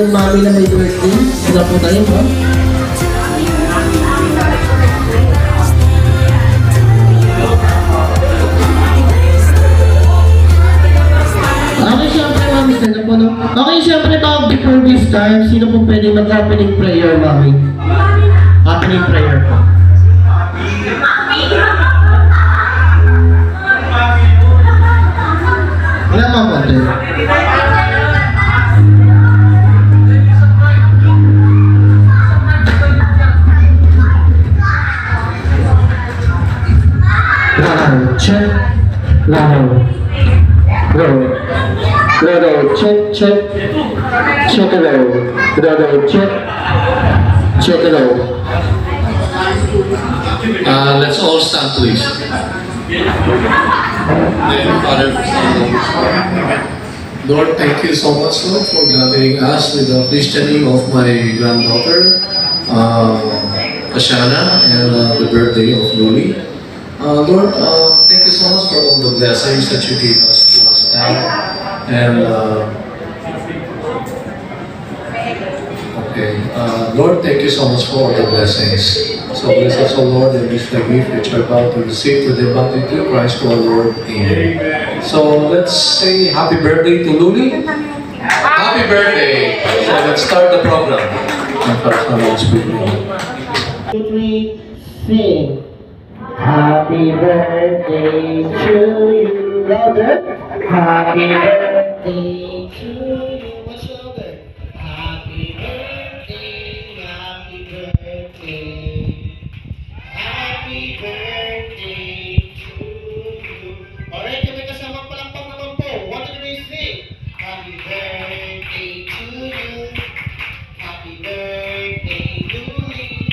yung mami na may birthday. Sila po tayo, ha? Okay, syempre, mami. Sino po, no? Okay, syempre, before we start, sino po pwede mag-happening prayer, mami? Happening prayer po. Wala mga konti. Check. Loud. Low. Check. Check it low. Check. Check it low. Let's all stand, please. Father, Lord, thank you so much, Lord, for gathering us with the christening of my granddaughter, Ashana, and the birthday of Luli. Lord, thank you so much for all the blessings that you gave us to us now. And Lord, thank you so much for all the blessings. So bless us, O Lord, and bless the gift which we're about to receive to the bounty of Christ our Lord. Amen. So let's say happy birthday to Luli. Happy birthday. So let's start the program. And first, let's pray. 2, 3, sing. Happy birthday to you, brother. Happy birthday to you. What's louder? Happy birthday, happy birthday. Happy birthday to you. Alright, kami kasama palampang naman po. 1, 2, 3, sing. Happy birthday to you. Happy birthday, Luli.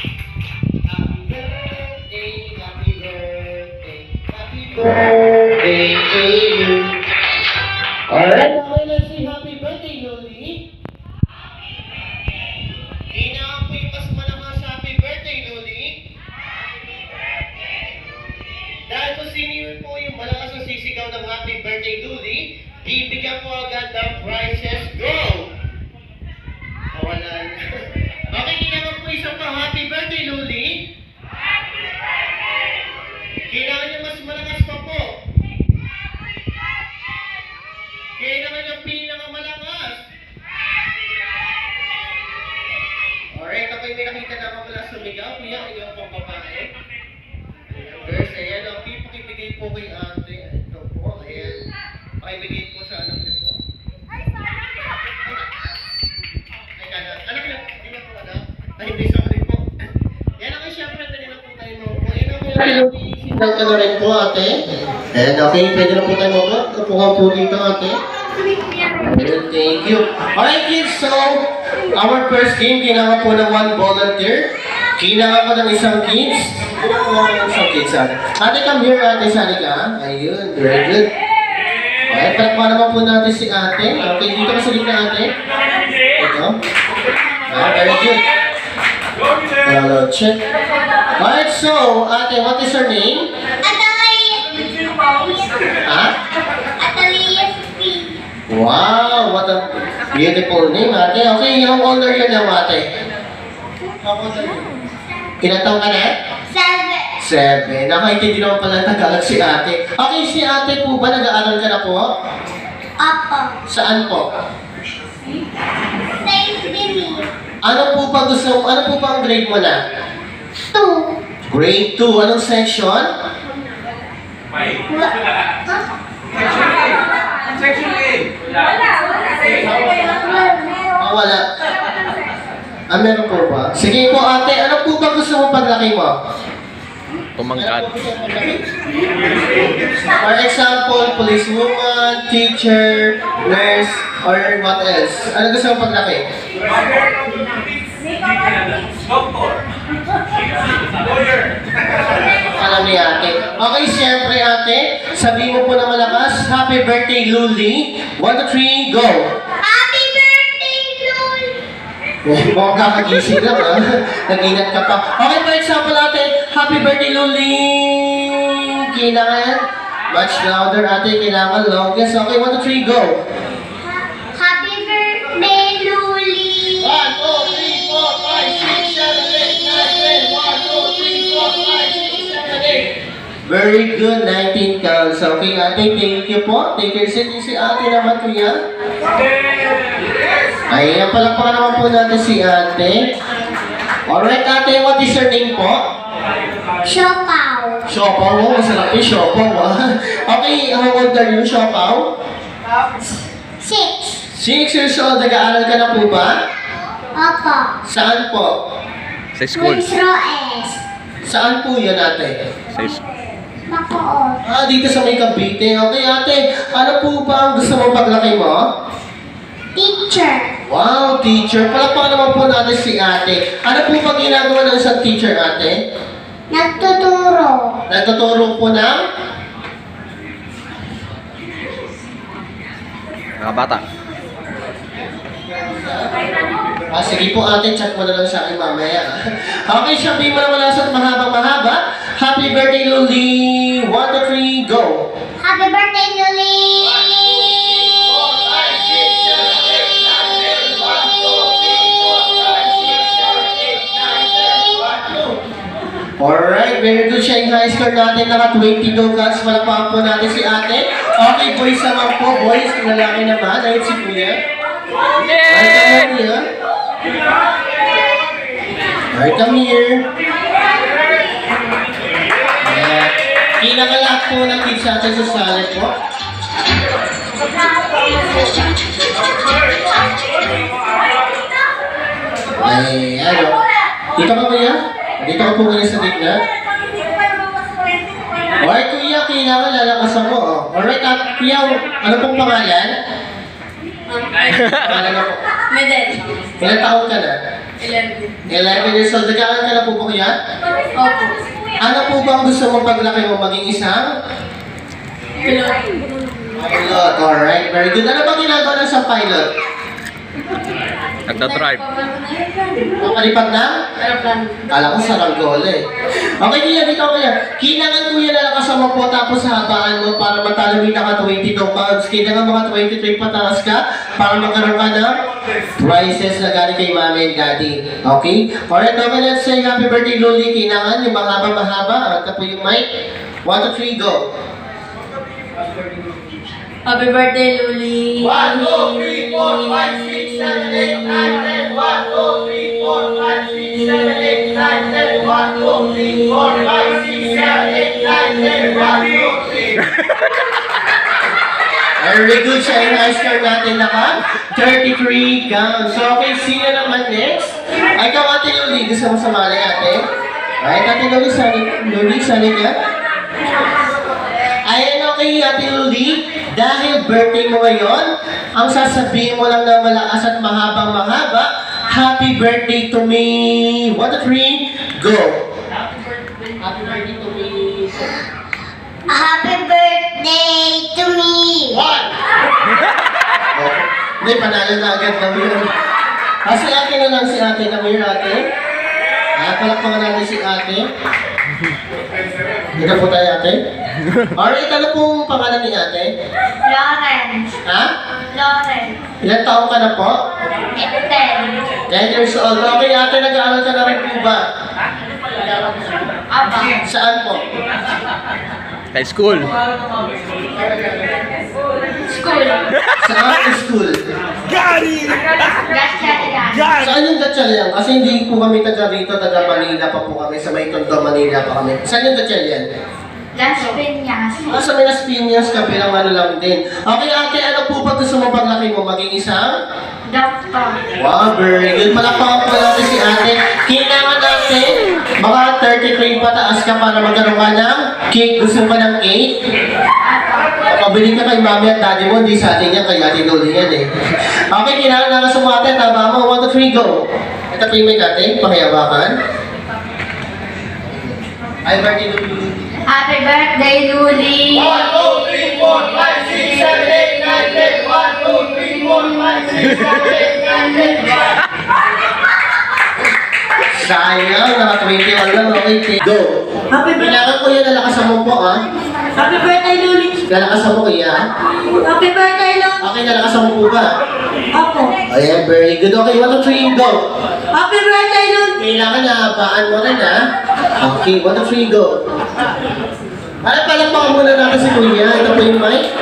Happy birthday, happy birthday, happy birthday to you. Alright, okay, let's say happy birthday, Luli. Kailangan po yung mas malakas happy birthday, Luli. Dahil kung sino yun po yung malakas na sisigaw ng happy birthday, Luli, bibigyan po agad ng prizes. Go! Wala na. Okay, kailangan po isang pa happy birthday, Luli. Kailangan niyo mas malakas pa po. Kailangan niyo pinakamalakas. Alright, ako'y may nakita na ako pala sumigaw. Kuya, ayaw pong babae. Girls, ayan. Okay, pakibigay po kay ate. Ito po, ayan. Pakibigay po sa anak niyo po. Ay, anak niyo, hindi na po anak. Ay, hindi sa ulit po. Yan ako, syempre, pwede na po tayo maupo. Yan ako, sinal ka na rin po, ate. And okay, pwede na po tayo maupo. Kapuha po dito, ate. Well, thank you. Alright, kids, so, our first game, kailangan po ng 1 volunteer. Kailangan po ng isang kids. Ano po ng isang kids, ate? Ate, come here, ate, sali ka. Ayun, very good. Okay, palakpakan naman po natin si ate. Okay, dito ka sa gitna, ate. Ito. Very good. Check. Alright, so, ate, what is her name? Ha? Wow, what a beautiful name, ate. Okay, how old are you now, ate? How old are you? Ilan taong ka na? 7. Nakaintindi naman pala ng Tagalog si ate. Okay, si ate po ba nag-aaral ka na po? Apo. Saan po? Saint Denis. Ano po ba ang grade mo na? 2. Grade 2. Anong section? Section A. Wala. Meron po ba? Sige po ate, ano po ba gusto mo paglaki mo? Tumangkad. For example, policewoman, teacher, nurse, or what else? Ano gusto mo paglaki? Doctor. Lawyer. Alam ni ate. Okay, siyempre ate, sabihin mo po na malakas, happy birthday, Luli. 1, 2, 3, go! Happy birthday, Lul! Mukhang kakagising lang, ha? Nag-ingat ka pa. Okay, for example, ate, happy birthday, Luli! Kailangan, much louder, ate, kailangan longest. Okay, 1, 2, 3, go! Happy birthday, Luli! Very good, 19 counts. Okay, ate, thank you po. Take your seat. Si ate naman, kuya. Ayan, palakpakan naman po natin si ate. Alright, ate, what is your name po? Siopaw. Siopaw, oh, masarap yung siopaw, ah. Okay, how old are you, siopaw? 6. 6 years old, nag-aaral ka na po ba? Opo. Saan po? Sa school. Luis Roes. Saan po yun, ate? Sa school. Makoon. Ah, dito sa may Cavite. Okay, ate, ano po ba ang gusto mo paglaki mo? Teacher. Wow, teacher. Palakpakan naman po natin si ate. Ano po ba ginagawa ng isang teacher, ate? Nagtuturo. Nagtuturo po ng? Mga bata. Ah, sige po ate, chat mo na lang sa akin mamaya. Okay, sabihin mo naman nasa mahabang-mahaba. Happy birthday, Luli! 1, 2, 3, go! Happy birthday, Luli! Alright, very good siya yung high score natin. Naka 22 cuts. Malakpakan po natin si ate. Okay, boys naman po. Boys, lalaki naman. Ayun si kuya. Right, come here. Right, come here. Yeah. Kinakalak po ng kids natin sa salad po. Ay, ano? Dito ka kuya? Dito ka po kuya sa gitna? Alright kuya, kailangan lalakasan mo. Oh. Alright, kuya, ano pong pangalan? Pangalan na po. Medel. Ilan taon ka na? 11. 11 years old. Nag-aaral ka na po ba kuya? Opo. Ano po ba ang gusto mong paglaki mo? Maging isang? Pilot. Pilot. Alright, very good. Ano ba ginagawa ng isang pilot? Nagdadrive. Papalipad na? Aeroplano. Kala ko saranggola eh. Okay, kuya, dito kuya. Kailangan kuya lalakas mo po tapos habaan mo para matalawin ka 22 pounds. Kailangan mga 23 pataas ka para magkaroon ka ng prizes na galing kay mami and daddy. Okay? Alright, okay, let's say happy birthday, Luli. Kailangan yung mahaba-mahaba. Ito po yung mic. 1, 2, 3, go. Happy birthday, Luli. 1, 2, 3, 4, 5, 6, 7, 8, 9, 10. 1, 2, 3, 4, 5, 6, 7, 8, 9, 10. 1, 2, 3, 4, 5, 6, 7, 8, 9, 10. 1, 2, 3. Very good siya yung high score natin naka 33 counts. So, okay, sino naman next? Ay, ikaw, Ate Luli. Gusto mo sumali, ate? Right, Ate Luli, sali ka? Ayan, okay, Ate Luli. Dahil birthday mo ngayon, ang sasabihin mo lang na malakas at mahabang-mahaba, happy birthday to me. 1, 2, 3, go. Happy birthday to me. Happy birthday to me! 1. Hindi, panalo na agad kami yun. Si ate na lang si ate. Kami yung ate. Palakpakan natin si ate. Dito po tayo ate. Alright, ano pong pangalan ni ate? Lawrence. Ha? Lawrence. Ilan taong ka na po? 10. 10 years old. Okay, ate, nag-aaral ka na rin po ba? Apa. Saan po? Sa school. School. Saan school? Gatchalian. Saan yung Gatchalian? Kasi hindi po kami taga rito, taga Manila pa po kami. Sa may Tondo, Manila pa kami. Saan yung Gatchalian? Las Piñas. Sa Minas Piñas, kabilang ano lang din. Okay, ate, ano po ba gusto mo paglaki mo? Maging isang? Doctor. Wow, very good. Malakpakan po natin si ate. Kailangan natin, mga 33 pataas ka para magkaroon ka ng cake. Gusto mo ng cake? Pabili ka kay mami at daddy mo, hindi sa atin yan, kay ate Loli yan eh. Okay, kailangan na sa mga ate, tama mo. 1, 2, 3, go. Ito po yung may ate, pakiyabakan. Ay, birthday Loli. Happy birthday, Luli! 1, 2, 3, 4, 5, 6, 7, 8, 9, 10. 1, 2, 3, 4, 5, 6, 7, 8, 9, 10. Sayang, naka 21 lang. Okay, go. Kailangan ko yan, nalakasan mo po, ha? Happy birthday, Luli. Nalakasan mo kuya. Happy birthday, Luli. Okay, nalakasan mo po ba? Opo. Ayan, very good. Okay, 1, 2, 3, go. Happy birthday, Luli. Kailangan nahabaan mo rin, ha? Okay, 1, 2, 3, go. Ay, palakpakan muna natin si Kuya. Ito po yung mic.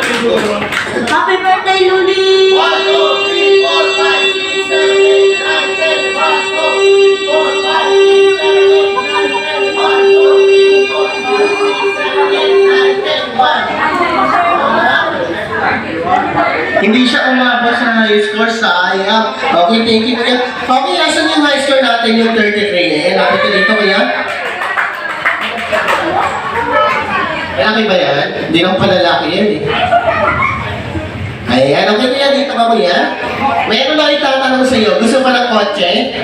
Happy birthday, Luli! 1, 2, 3, 4, 5, 6, 7, 8, 9, 10, 1, 2, 3, 4, 5, 6, 7, 8, 9, 10, 1, 2, 3, 4, 5, 6, 7, 8, 9, 10, 1. Hindi siya umabot sa high score, sayang. Okay, thank you, Kuya. Okay, asan yung high score natin yung 33? Eh, nakita dito, Kuya? Lalaki ba yan? Hindi naman pala lalaki yan eh. Ayan, okay Kuya, dito ka Kuya. Mayroon na itatanong sa iyo. Gusto mo ng kotse?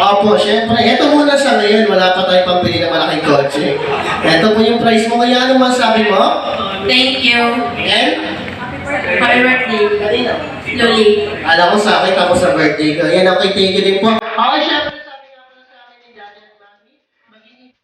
Opo, syempre. Ito muna sa ngayon. Wala pa tayong pambili ng malaking kotse. Ito po yung price mo. Kaya ano masabi mo? Thank you. And? Happy birthday, Kanino? Luli. Alam ko sa akin, tapos sa birthday ko. Ayan, okay, thank you din po. Okay, syempre. Sabi nga pala sa akin ni Daddy at Mami, mag-inip.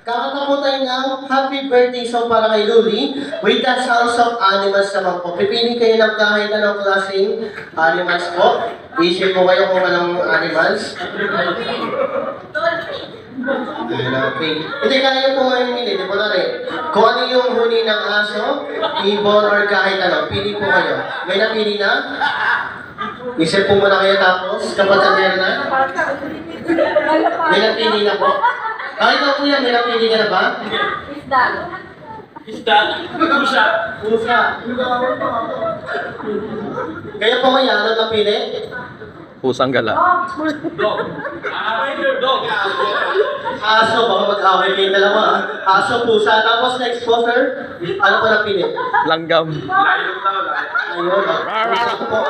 Kakanta po tayo ng happy birthday song para kay Luli with the sounds of animals naman po. Pipili kayo ng kahit anong klaseng animals po. Isip po kayo kung anong animals. Ayan, okay. Hindi, kaya po ngayon nila, di ba na rin? Kung ano yung huni ng aso, ibon, or kahit ano, pili po kayo. May napili na? Isip po muna kayo tapos, kapag meron na? May napili na po. Ay, ikaw kuya, may napili ka na ba? Pusa. Kaya po kuya, ano napili? Pusang gala. Aso, baka mag-away kayo dalawa. Aso, pusa. Tapos next po, sir, ano pa napili? Langgam. Ayun, pusa po.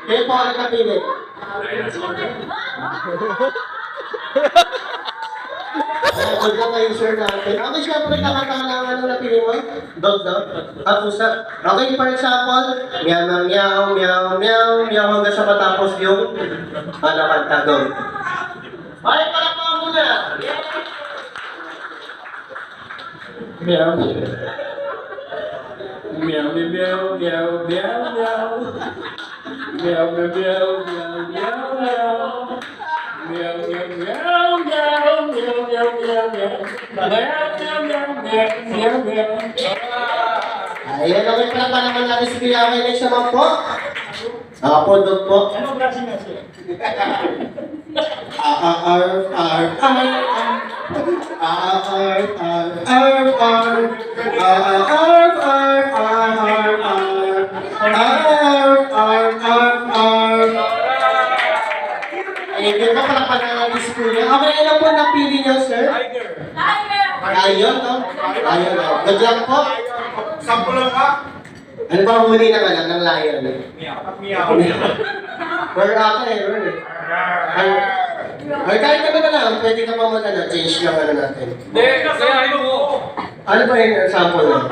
Kaya po, ano napili? Good lang kayo, sir, natin. Okay, syempre, kakanta ka ng ano napili mo? Dog, dog? Pusa. Okay, for example, meow, meow, meow, meow, meow, hanggang sa matapos yung ano kanta, go. Okay, palakpakan muna. Meow. Meow, meow, meow, meow, meow, meow. Meow, meow, meow, meow, meow, meow. Meow, meow, meow, meow, meow, meow, meow, meow. Meow, meow, meow, meow, meow, meow. Ayan, okay, palakpakan naman natin si Kuya. Okay, next naman po. Po, dog po. Arf, arf, arf, arf. Arf, arf, arf, arf, arf. Arf, arf, arf, arf, arf. Arf, arf, arf, arf. Ayun, yun po, palakpakan natin si Kuya. Okay, ano po napili niyo, sir? Ayun, no? Ayun, no? Good luck po. Sampo lang ka? Ano ba ang huli ng alam ng lion? Or ako eh, or eh. Or kahit ano na lang, pwede ka pa change lang ano natin. Hindi, kaya mo. Ano ba yung sample na?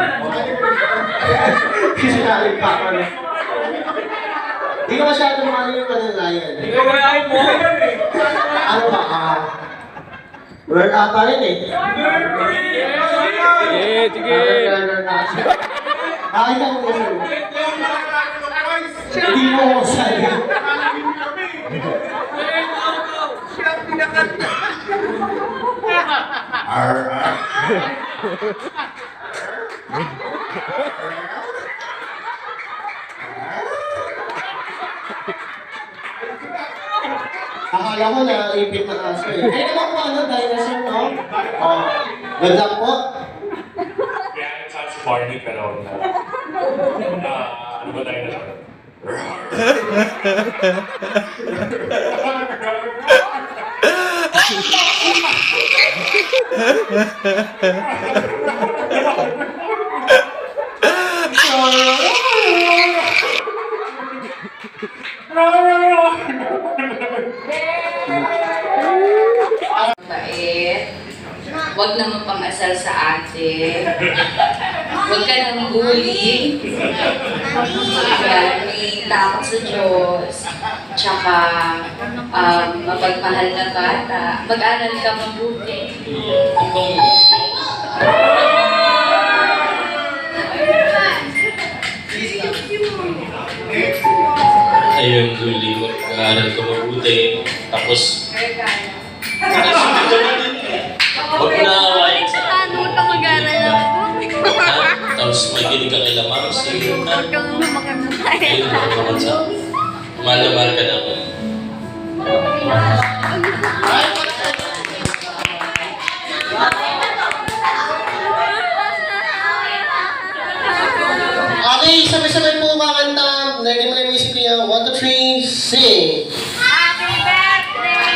Sinalin pa ako na. Hindi ko masyado mahal yung ano lion. Ikaw kaya mo. Ano ba? Word ata rin eh. Sige. Ay, ako kasi. Hindi mo ako sa'yo. Akala ko na ipit ng aso eh. Kaya naman po ano, dinosaur, no? Oh. Good luck po. Yeah, it sounds corny pero ano ba tayo na? Huwag na mapang-asal sa ate. Huwag ka nang bully. Yan, may takot sa Diyos. Tsaka, mapagmahal na bata. Mag-aral ka mabuti. Ayun, Luli, mag-aaral ko mabuti. Tapos, huwag mo na awayin sa akin. Huwag ka mag-aaral lang po. Tapos, makikinig ka kay Lamang. Huwag kang lumakad. Ayun, naman sa mahal na mahal ka naman. Okay, sabay-sabay po kakanta. Lagyan mo na yung music ko yan. 1, 2, 3, sing! Happy birthday!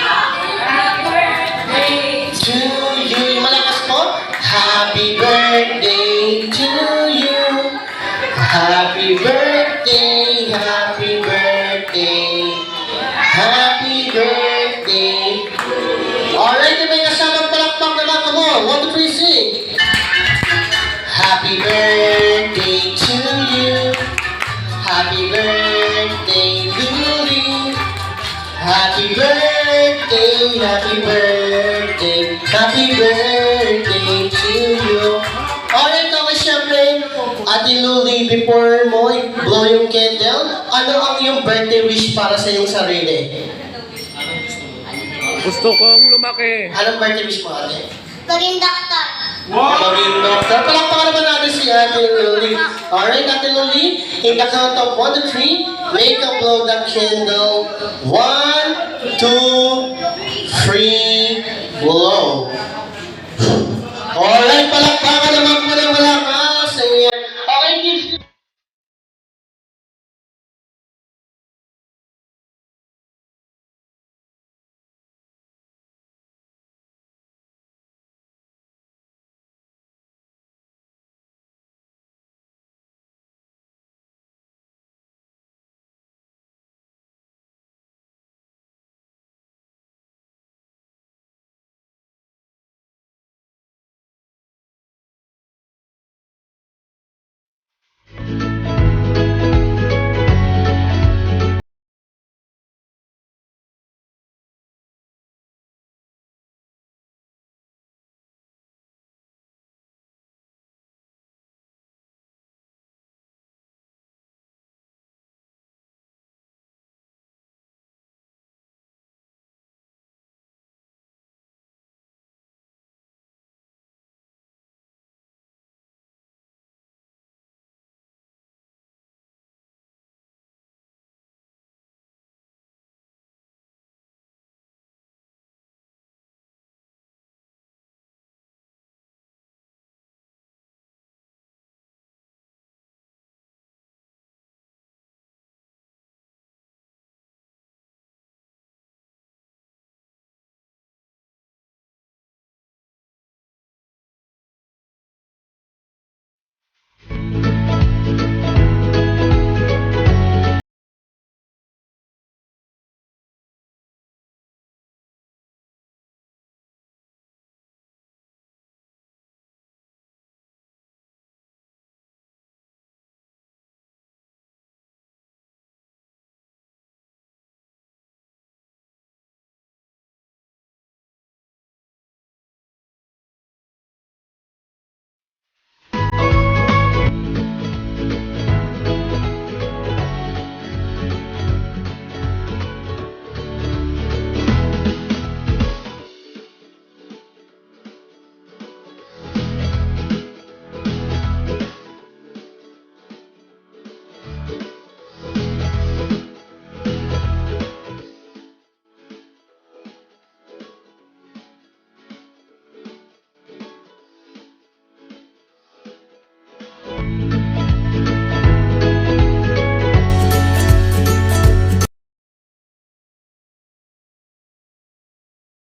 Happy birthday! To you. Malakas po. Happy birthday to you. Happy birthday, happy birthday. Happy birthday. Alright, may kasamang palakpak naman. Come on, 1, 2, 3, sing. Happy birthday to you. Happy birthday, Luli. Happy birthday, happy birthday, happy birthday to you. Alright, okay, syempre, Ate Luli, before mo i-blow yung candle, ano ang iyong birthday wish para sa iyong sarili? Gusto kong lumaki. Anong birthday wish mo, ate? Maging doktor. Maging doctor. Palakpakan naman natin si Ate Luli. Alright, Ate Luli, in the count of 1 to 3, make a blow the candle. 1, 2, 3, blow. Alright, palakpakan naman po ng malakas. Ayan. Okay, kids.